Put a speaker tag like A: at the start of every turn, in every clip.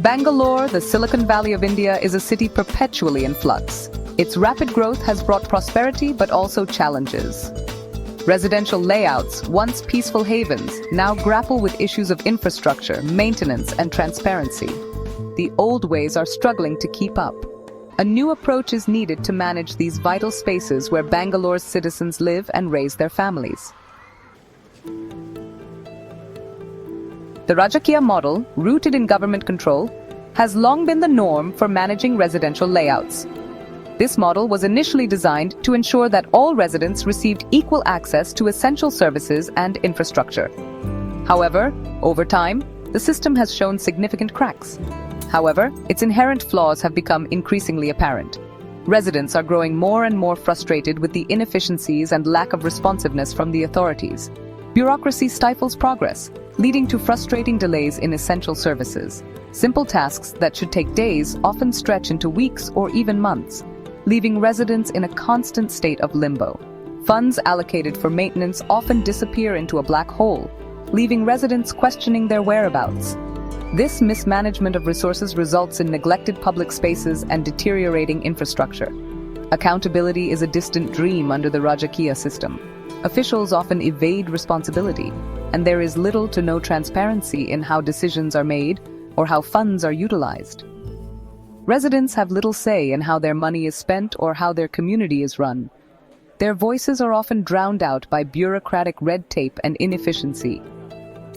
A: Bangalore, the Silicon Valley of India, is a city perpetually in flux. Its rapid growth has brought prosperity but also challenges. Residential layouts, once peaceful havens, now grapple with issues of infrastructure, maintenance, and transparency. The old ways are struggling to keep up. A new approach is needed to manage these vital spaces where Bangalore's citizens live and raise their families. The Rajakiya model, rooted in government control, has long been the norm for managing residential layouts. This model was initially designed to ensure that all residents received equal access to essential services and infrastructure. However, over time, the system has shown significant cracks. However, its inherent flaws have become increasingly apparent. Residents are growing more and more frustrated with the inefficiencies and lack of responsiveness from the authorities. Bureaucracy stifles progress, leading to frustrating delays in essential services. Simple tasks that should take days often stretch into weeks or even months, leaving residents in a constant state of limbo. Funds allocated for maintenance often disappear into a black hole, leaving residents questioning their whereabouts. This mismanagement of resources results in neglected public spaces and deteriorating infrastructure. Accountability is a distant dream under the Rajakiya system. Officials often evade responsibility, and there is little to no transparency in how decisions are made or how funds are utilized. Residents have little say in how their money is spent or how their community is run. Their voices are often drowned out by bureaucratic red tape and inefficiency.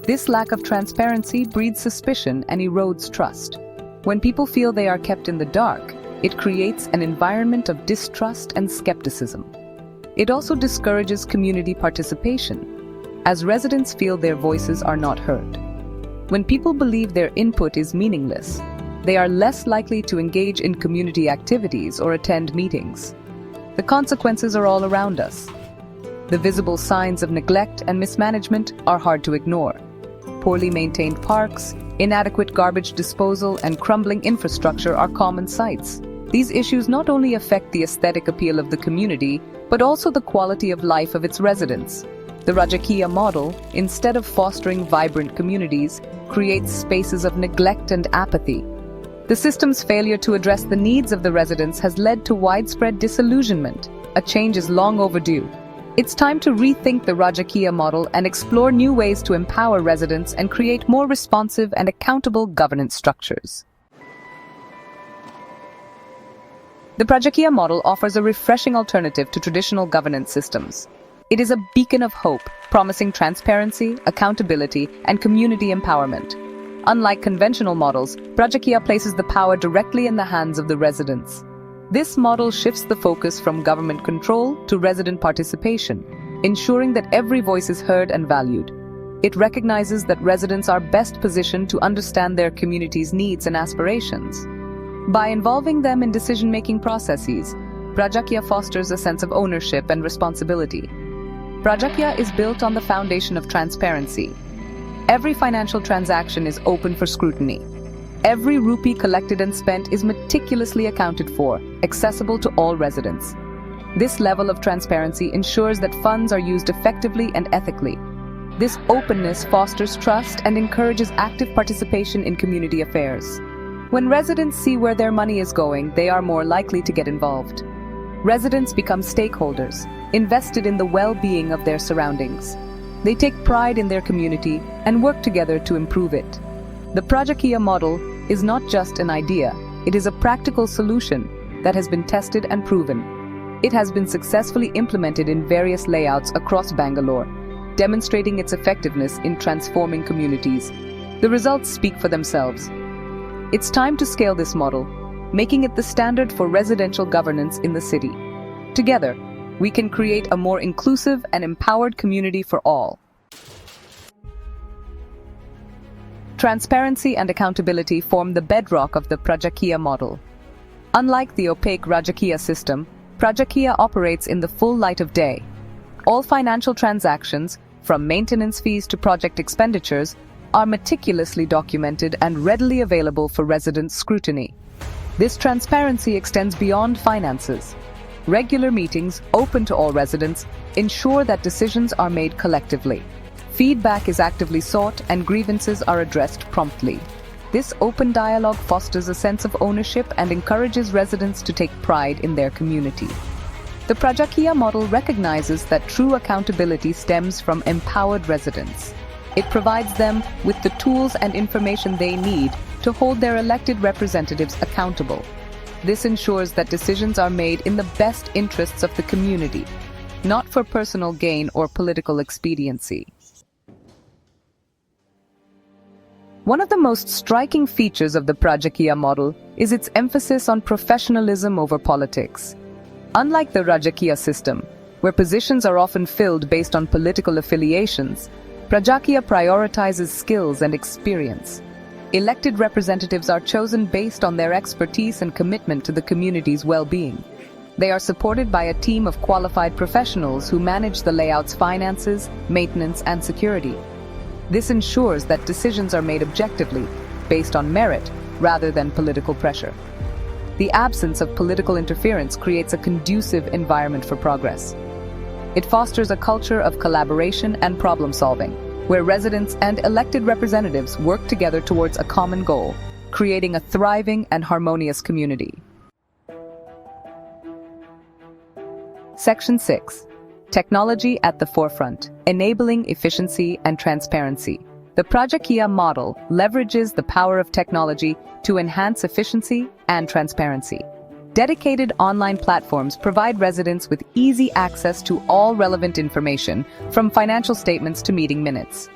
A: This lack of transparency breeds suspicion and erodes trust. When people feel they are kept in the dark, it creates an environment of distrust and skepticism. It also discourages community participation, as residents feel their voices are not heard. When people believe their input is meaningless, they are less likely to engage in community activities or attend meetings. The consequences are all around us. The visible signs of neglect and mismanagement are hard to ignore. Poorly maintained parks, inadequate garbage disposal, and crumbling infrastructure are common sights. These issues not only affect the aesthetic appeal of the community, but also the quality of life of its residents. The Rajakiya model, instead of fostering vibrant communities, creates spaces of neglect and apathy. The system's failure to address the needs of the residents has led to widespread disillusionment. A change is long overdue. It's time to rethink the Rajakiya model and explore new ways to empower residents and create more responsive and accountable governance structures. The Prajakiya model offers a refreshing alternative to traditional governance systems. It is a beacon of hope, promising transparency, accountability, and community empowerment. Unlike conventional models, Prajakiya places the power directly in the hands of the residents. This model shifts the focus from government control to resident participation, ensuring that every voice is heard and valued. It recognizes that residents are best positioned to understand their community's needs and aspirations. By involving them in decision-making processes, Prajakiya fosters a sense of ownership and responsibility. Prajakiya is built on the foundation of transparency. Every financial transaction is open for scrutiny. Every rupee collected and spent is meticulously accounted for, accessible to all residents. This level of transparency ensures that funds are used effectively and ethically. This openness fosters trust and encourages active participation in community affairs. When residents see where their money is going, they are more likely to get involved. Residents become stakeholders, invested in the well-being of their surroundings. They take pride in their community and work together to improve it. The Prajakiya model is not just an idea, it is a practical solution that has been tested and proven. It has been successfully implemented in various layouts across Bangalore, demonstrating its effectiveness in transforming communities. The results speak for themselves. It's time to scale this model, making it the standard for residential governance in the city. Together, we can create a more inclusive and empowered community for all. Transparency and accountability form the bedrock of the Prajakiya model. Unlike the opaque Rajakiya system, Prajakiya operates in the full light of day. All financial transactions, from maintenance fees to project expenditures, are meticulously documented and readily available for resident scrutiny. This transparency extends beyond finances. Regular meetings, open to all residents, ensure that decisions are made collectively. Feedback is actively sought and grievances are addressed promptly. This open dialogue fosters a sense of ownership and encourages residents to take pride in their community. The Prajakiya model recognizes that true accountability stems from empowered residents. It provides them with the tools and information they need to hold their elected representatives accountable. This ensures that decisions are made in the best interests of the community, not for personal gain or political expediency. One of the most striking features of the Prajakiya model is its emphasis on professionalism over politics. Unlike the Rajakiya system, where positions are often filled based on political affiliations, Prajakiya prioritizes skills and experience. Elected representatives are chosen based on their expertise and commitment to the community's well-being. They are supported by a team of qualified professionals who manage the layout's finances, maintenance, and security. This ensures that decisions are made objectively, based on merit, rather than political pressure. The absence of political interference creates a conducive environment for progress. It fosters a culture of collaboration and problem-solving, where residents and elected representatives work together towards a common goal, creating a thriving and harmonious community. Section 6. Technology at the forefront, enabling efficiency and transparency. The Prajakiya model leverages the power of technology to enhance efficiency and transparency. Dedicated online platforms provide residents with easy access to all relevant information, from financial statements to meeting minutes.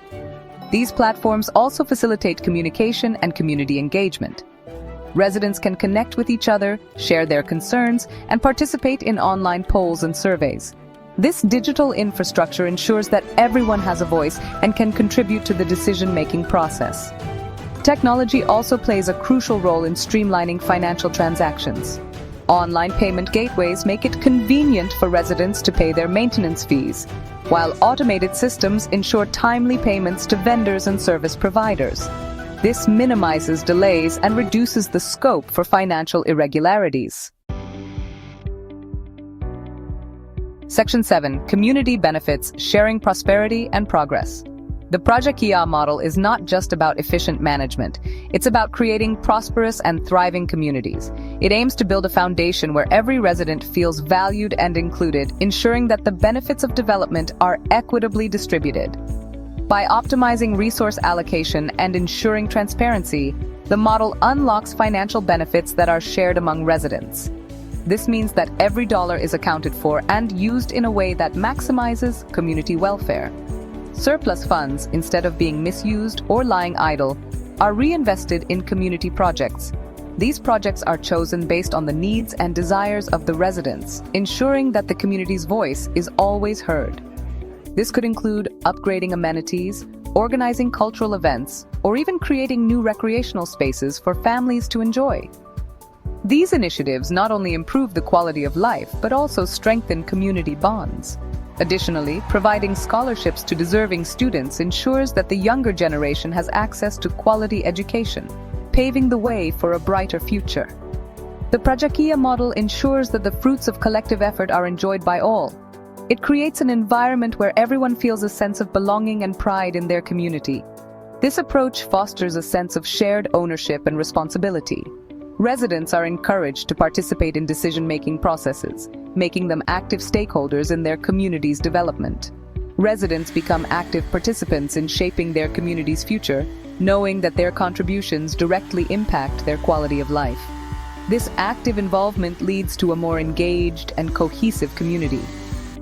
A: These platforms also facilitate communication and community engagement. Residents can connect with each other, share their concerns, and participate in online polls and surveys. This digital infrastructure ensures that everyone has a voice and can contribute to the decision-making process. Technology also plays a crucial role in streamlining financial transactions. Online payment gateways make it convenient for residents to pay their maintenance fees, while automated systems ensure timely payments to vendors and service providers. This minimizes delays and reduces the scope for financial irregularities. Section 7. Community benefits, sharing prosperity and progress. The Prajakiya model is not just about efficient management. It's about creating prosperous and thriving communities. It aims to build a foundation where every resident feels valued and included, ensuring that the benefits of development are equitably distributed. By optimizing resource allocation and ensuring transparency, the model unlocks financial benefits that are shared among residents. This means that every dollar is accounted for and used in a way that maximizes community welfare. Surplus funds, instead of being misused or lying idle, are reinvested in community projects. These projects are chosen based on the needs and desires of the residents, ensuring that the community's voice is always heard. This could include upgrading amenities, organizing cultural events, or even creating new recreational spaces for families to enjoy. These initiatives not only improve the quality of life, but also strengthen community bonds. Additionally, providing scholarships to deserving students ensures that the younger generation has access to quality education, paving the way for a brighter future. The Prajakiya model ensures that the fruits of collective effort are enjoyed by all. It creates an environment where everyone feels a sense of belonging and pride in their community. This approach fosters a sense of shared ownership and responsibility. Residents are encouraged to participate in decision-making processes, making them active stakeholders in their community's development. Residents become active participants in shaping their community's future, knowing that their contributions directly impact their quality of life. This active involvement leads to a more engaged and cohesive community.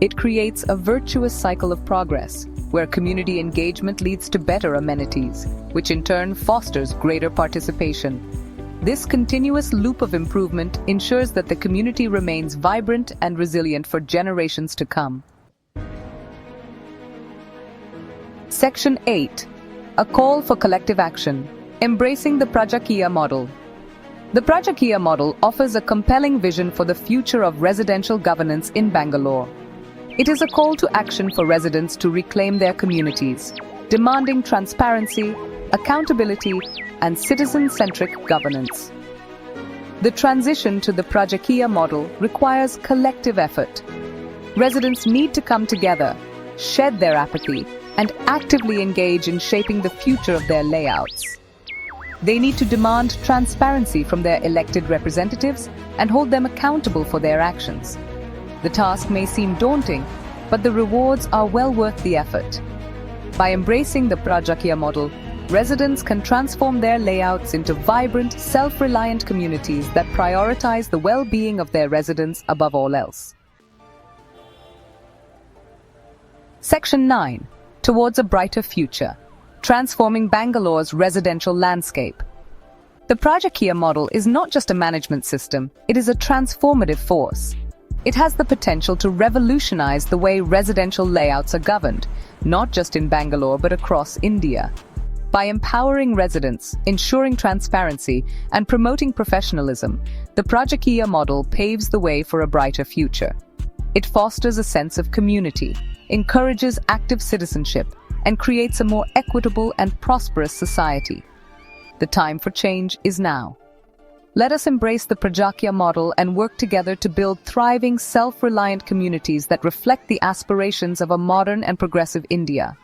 A: It creates a virtuous cycle of progress, where community engagement leads to better amenities, which in turn fosters greater participation. This continuous loop of improvement ensures that the community remains vibrant and resilient for generations to come. Section 8. A call for collective action, embracing the Prajakiya model. The Prajakiya model offers a compelling vision for the future of residential governance in Bangalore. It is a call to action for residents to reclaim their communities, demanding transparency, accountability, and citizen-centric governance. The transition to the Prajakiya model requires collective effort. Residents need to come together, shed their apathy, and actively engage in shaping the future of their layouts. They need to demand transparency from their elected representatives and hold them accountable for their actions. The task may seem daunting, but the rewards are well worth the effort. By embracing the Prajakiya model, residents can transform their layouts into vibrant, self-reliant communities that prioritize the well-being of their residents above all else. Section 9. Towards a brighter future. Transforming Bangalore's residential landscape. The Prajakiya model is not just a management system, it is a transformative force. It has the potential to revolutionize the way residential layouts are governed, not just in Bangalore but across India. By empowering residents, ensuring transparency, and promoting professionalism, the Prajakiya model paves the way for a brighter future. It fosters a sense of community, encourages active citizenship, and creates a more equitable and prosperous society. The time for change is now. Let us embrace the Prajakiya model and work together to build thriving, self-reliant communities that reflect the aspirations of a modern and progressive India.